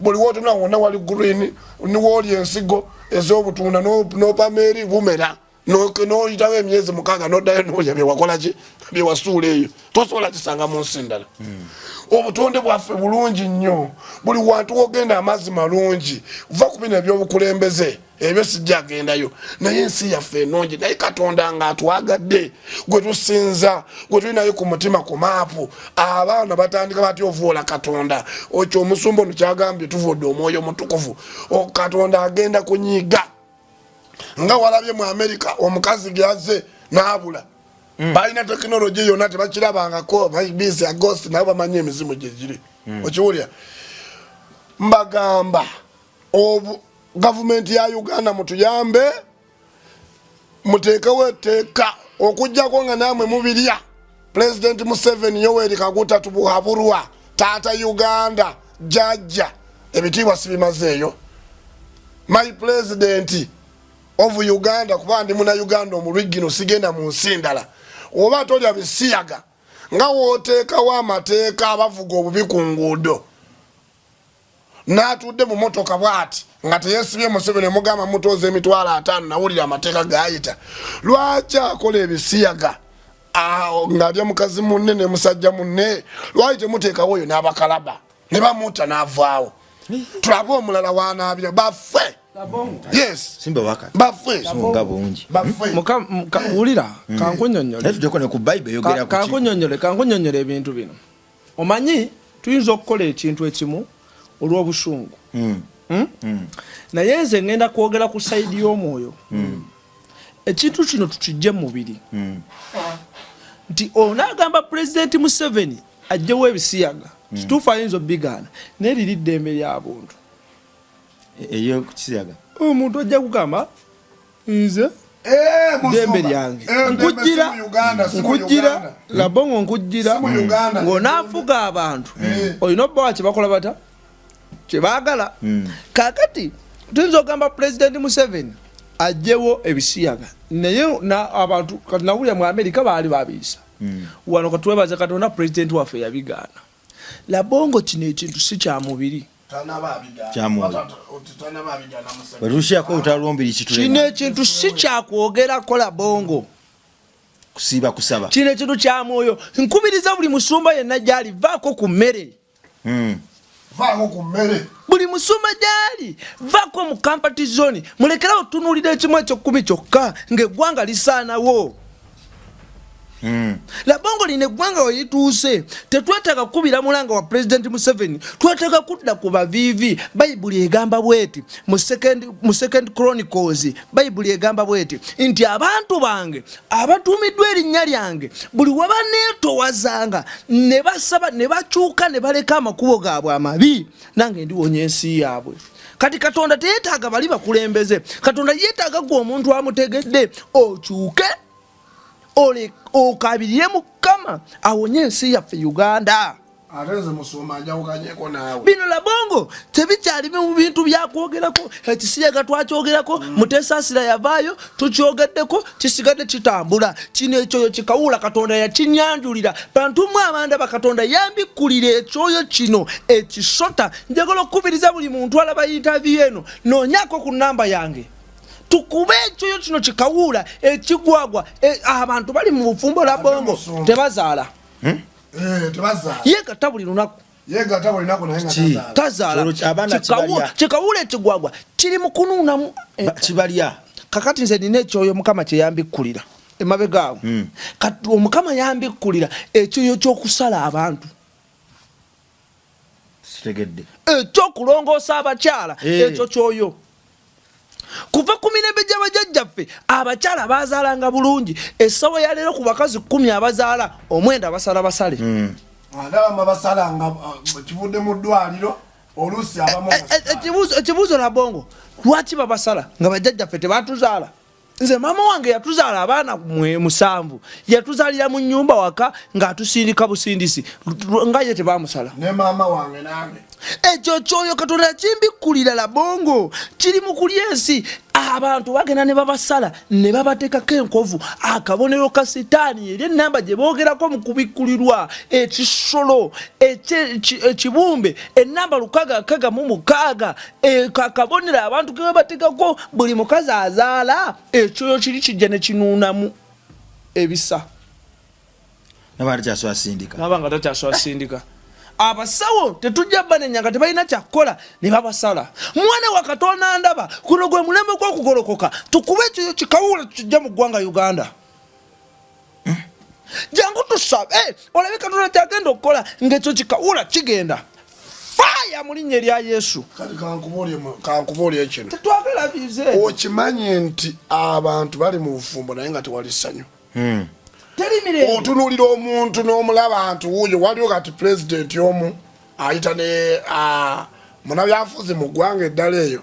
buli wote na wona wali green ni woli ensigo ezobutunda no pameri bumera no itawe emyezi mukaga no dayo no yabe wakola ki bye wasuule eyo tosobola kisanga mu nsindala obutonde bwaffe bulungi nnyo buli wantu ogenda amazi malungi uva ku bino ebyobukulembeze ebyo sijja agendayo naye ensi yaffe enongi naye Katonda nga atwagadde gwe tusinza gwe tulinayo ku mutima ku maapu abaana batandika batyo ovoola Katonda okyo omusumba ono kyagambye tuvodde omwoyo mutukuvu Katonda agenda kunyiga nga walabye mu America omukazi gyaze n'abula balina tekinologi yonna tebakirabangako busy August nabo bamanyi emizimu gye giri okiwulira mbagamba gavumenti ya Uganda mutuyambe muteekewo etteeka okujjako nga namwe mubirya President Museveni Yoweri Kaguta tubuhaburwa taata Uganda jajja ebitiibwa sibimazeeyo my president of Uganda kuba ndi muna Uganda omulwigino sigenda mu nsindala oba tolya bisiyaga nga wooteekawo amateeka abavuga obubi ku nguudo n'atudde mu motoka bw'ati nga teyesibye Museveni mugamba mutoza emitwalo 5 nawulira amateeka gayita lwaki akola ebisiyaga nga bya mukazi munne ne musajja munne lwaki temuteekawo oyo n'abakalaba ne bamuta n'avaawo tulabe omulala wanaabira baffe yes simba waka baffe songa bungi wulira kankunyonyole tujeko ne ku Bible yogera ku kankunyonyole ebintu bino omanyi tuyinza okukola ekintu ekimu olw'obusungu naye nze ngenda kwogera ku sayidi y'omwoyo ekintu kino tukijje mu mubiri nti onaagamba President Museveni ajjewo ebisiyaga kituufu ayinza obbigaana naye liri ddembe ly'abuntu eyo kisiyaga omuntu ajja kugamba nze ddembe lyange nkujjira labongo nkujjira ng'onaafuga abantu olina obba wa kye bakola bata kyebagala kakati tuyinza okugamba President Museveni ajjewo ebisiyaga naye abantu kati nawulira mu America baali babiyisa wano katwebaza Katonda President waffe yabigaana labongo kino ekintu si kya mubiri kino ekintu si kyakwogerako labongo kusiba kusaba kino ekintu kya mwoyo nkubiriza buli musumba yenna gyali vaako ku mmere buli musumba gyali vaako mu comfort zone mulekerawo tunuulira ekimu ekyokumi kyokka ng'eggwanga lisaanawo labongo lino eggwanga we lituuse tetwetaaga kukubira mulanga wa President Museveni twetaaga kudda ku baviivi bayibuli egamba bweti mu second Chronicles bayibuli egamba bweti nti abantu bange abatuumiddwa erinnya lyange buli we baneetowazanga ne basaba ne bakyuka ne baleka amakubo gaabwe amabi nange ndiwonya ensi yaabwe kati Katonda teyeetaaga bali bakulembeze Katonda yeetaaga gwe omuntu amutegedde okyuke okabirire Mukama awonye ensi yaffe Uganda bino labongo tebikyali mu bintu byakwogerako ekisiyaga twakyogerako Mutesa Asira yavaayo tukyogeddeko kisigadde kitambula kino ekyoyo kikawula Katonda yakinyanjulira bantu mu abanda bakatonda yambikulira ekyoyo kino ekisota njagala okukubiriza buli muntu alaba interview eno noonyako ku namba yange tukube ekyoyo kino kikawula ekigwagwa abantu bali mu bufumbo labongo tebazaala yegatta buli lunaku tazaala kikawula ekigwagwa kiri mu kunuunamu kibalya kakati nze nina ekyoyo Mukama kyeyambikkulira emabegaawo kati Omukama yambikkulira ekyoyo ky'okusala abantu sitegedde ekyokulongoosa abakyala ekyo kyoyo kuva ku mirembe gy'abajjajjaffe abakyala bazaalanga bulungi essawa ya leero ku bakazi 10 abazaala omwenda basala basale adama basalanga kivudde mu ddwaliro oluusi abamu ekibuuzo labongo lwaki babasala nga bajjajjaffe tebatuzaala nze maama wange yatuzaala abaana 7 yatuzaalira mu nnyumba waka ng'atusindika busindisi nga ye tebamusala ne maama wange nange ekyo kyoyo Katonda yakimbikkulira labongo kiri mu kulya ensi abantu bagenda ne babasala ne babateekako enkovu akabonero ka sitaani eri ennamba gye boogerako mu kubikkulirwa ekisolo ekibumbe ennamba 666 akabonero abantu ke babateekako buli mukazi azaala ekyoyo kiri kijja ne kinuunamu ebisa nabanga takyaswasindika abasawo tetujja banenya tebalina kyakukola ne babasala mwana wa Katonda ndaba kuno gwe mulembe gw'okugolokoka tukube ekyo kikawula kijja mu ggwanga Uganda jangu tusabe olabe Katonda kyagenda okukola ng'ekyo kikawula kigenda faya mu linnya erya Yesu kati kankubuulye kino tetwagala bize okimanyi nti abantu bali mu bufumbo naye nga tewali ssanyu otunuulira omuntu n'omulaba nti wuuyo waliwo kati President omu ayita ne munabyafuzi mu ggwanga eddala eyo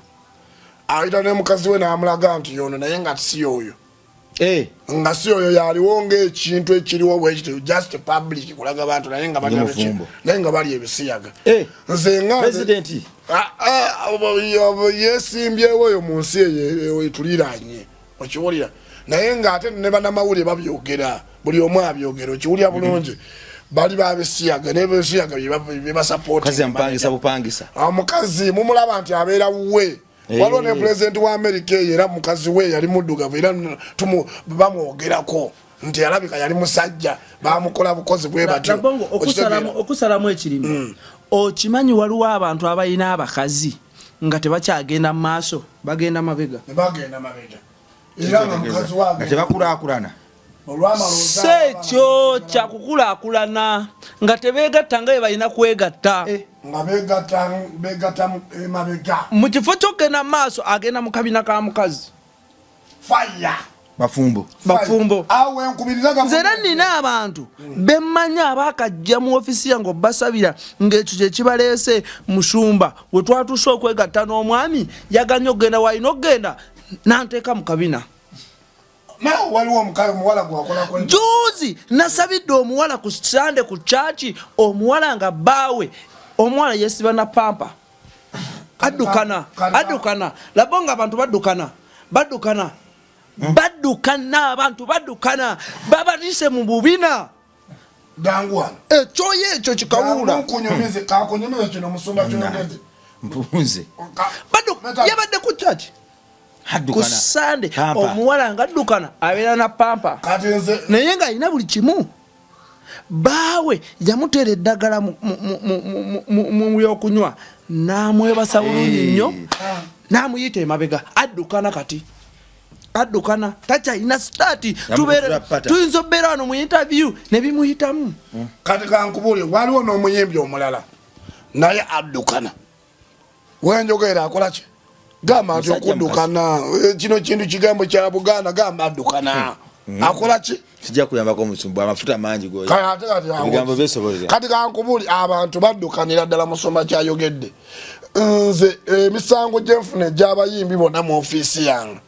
ayita ne mukazi we n'amulaga nti yono naye nga si yoyo nga si yoyo yaliwo ng'ekintu ekiriwo bwekiti just public kulaga abantu naye nga bali ebisiyaga nze nga yesimbyewo oyo mu nsi eyo etuliraanye okiwulira naye ng'ate ne bannamawulire babyogera buli omu abyogera okiwulira bulungi bali babisiyaga nebisiyaga byebasapooti omukazi mumulaba nti abeera wuwe waliwo ne pulezidenti wa Amerika eyo era mukazi we yali muddugavu era bamwogerako nti alabika yali musajja bamukola bukozi bwe batyo okusalamu ekirimu okimanyi waliwo abantu abalina abakazi nga tebakyagenda mu maaso bagenda mabega tebakulaakulana sekyo kyakukulaakulana nga tebeegatta nga balina kwegatta nga begatta emabega mu kifo kyokgenda mu maaso agenda mu kabina ka mukazi faya bafumbo nze era nina abantu bemmanya abaakajja mu ofisi yange obbasabira ng'ekyo kye kibaleese musumba we twatuuse okwegatta n'omwami yaganye okgenda walina okgenda nanteeka mu kabina juzi nasabidde omuwala ku sande ku chachi omuwala nga bbaawe omuwala yesiba na pampa addukana labonga abantu baddukana abantu baddukana babatise mu bubina dangwana ekyo kikawula kakunyumize kino musumba kyogedde mpunze yabadde ku church ku Sunday omuwala nga addukana abeera na pampa naye nga alina buli kimu baawe yamutera eddagala mu byokunywa n'amwebasa bulungi nnyo n'amuyita emabega addukana kati addukana takyalina sitaati tuyinza obeera wano mu interview ne bimuyitamu kati kankubule waliwo n'omuyimbi omulala naye addukana wenjogera akolaki gamba nti okuddukana kino kintu kigambo kya Buganda gamba addukana akolaki kijja kuyambako omusumbu amafuta mangi gobigambo byesobolera kati kankubuli abantu baddukanira ddala musomba kyayogedde nze emisango gyenfuna egy'abayimbi bonna mu ofiisi yange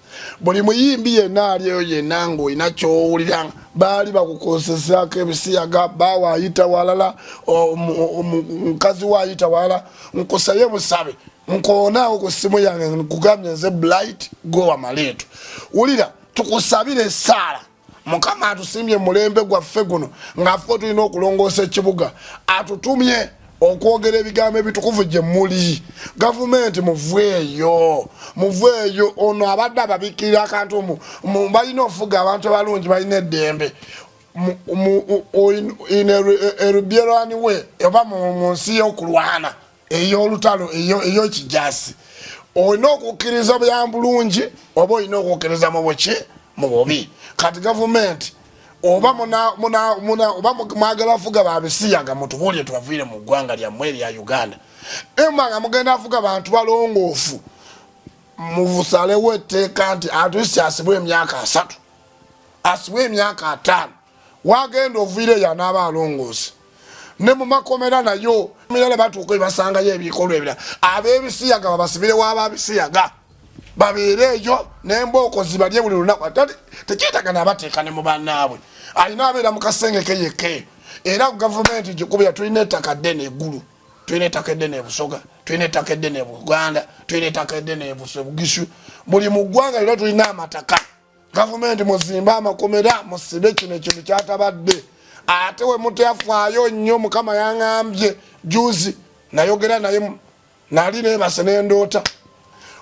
buli muyimbi yenna aliyo yenna ng'olina kyowulira baali bakukozesako ebisiyaga bawaayita walala omukazi waayita walala nkusaye musabe nkoonaawo ku ssimu yange nkugambye nze blight gowa maleeto wulira tukusabire essaala Mukama atusimbye mulembe gwaffe guno ng'affe tulina okulongoosa ekibuga atutumye okwogera ebigambo ebitukuvu gye muli gavumenti muveeyo ono abadde ababikirira akantu balina ofuga abantu abalungi balina eddembe erubyerwani we oba mu nsi y'okulwana ey'olutalo ey'ekijasi olina okukkiriza byambulungi oba olina okukkiriza mu buki mu bubi kati gavumenti oba mwagala afuga babisiyaga mutubulye tubaviire mu ggwanga lyammwe erya Uganda emmanga mugenda afuga bantu balongoofu muvusalewo etteeka nti atuisi asibwe emyaka 3 asibwe emyaka 5 wagenda oviire yanaaba alongoosi ne mu makomera nayo mirala batuuka ebasangayo ebikolwa ebira ab'ebisiyaga babasibire w'ababisiyaga babeereeyo n'embooko zibalye buli lunaku tekyetagana abateeka ne mu bannaabwe alina abeera mu kasengeke yekke era gavumenti gikubira tulina ettaka ddene eggulu tulina ettaka eddene ebusoga tulina ettaka eddene ebuganda tulina ettaka eddene ebugisu buli mu ggwanga lino tulina amataka gavumenti muzimbe amakomera musibe kino ekintu kyatabadde ate we mutafaayo nnyo mukama yaŋambye juzi nayogera naye nali neebase n'endoota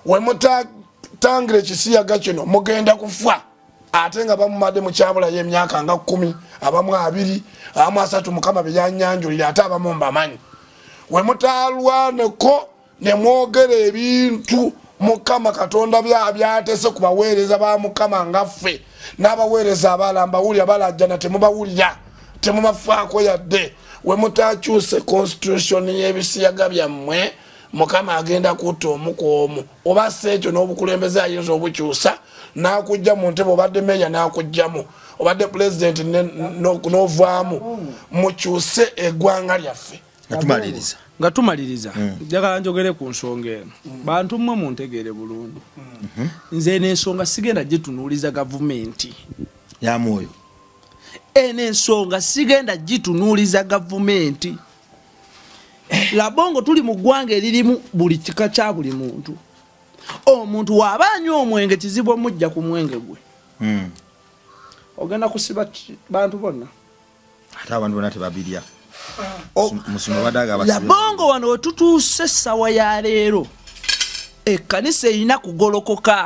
we mutatangire ekisiyaga kino mugenda kufa ate nga bamumadde mu kyabulayo emyaka nga 10 abamu 2 abamu 3 mukama byanyanjulira ate abamu mbamanyi we mutalwaneko ne mwogera ebintu mukama katonda byatese kubaweereza ba mukama ngaffe n'abaweereza abalamba wuli abalajjana temubawulira temubafaako yadde we mutakyuse constitution y'ebisiyaga byammwe mukama agenda kutta omukoomu oba sekyo n'obukulembeze ayinza obukyusa n'akujja mu ntebe obadde meya n'akujjamu obadde president n'ovaamu mukyuse eggwanga lyaffe nga tumaliriza njagala njogere ku nsonga eno bantu mmwe muntegeere bulungi nze n'ensonga sigenda gitunuuliza gavumenti ya mwoyo ensonga sigenda gitunuuliza gavumenti labongo tuli mu ggwanga eririmu buli kika kya buli muntu omuntu waaba anywa omwenge kizibu omujja ku mwenge gwe ogenda kusiba bantu bonna ate abantu bonna tebabirya labongo wano wetutuuse essawa ya leero ekkanisa erina kugolokoka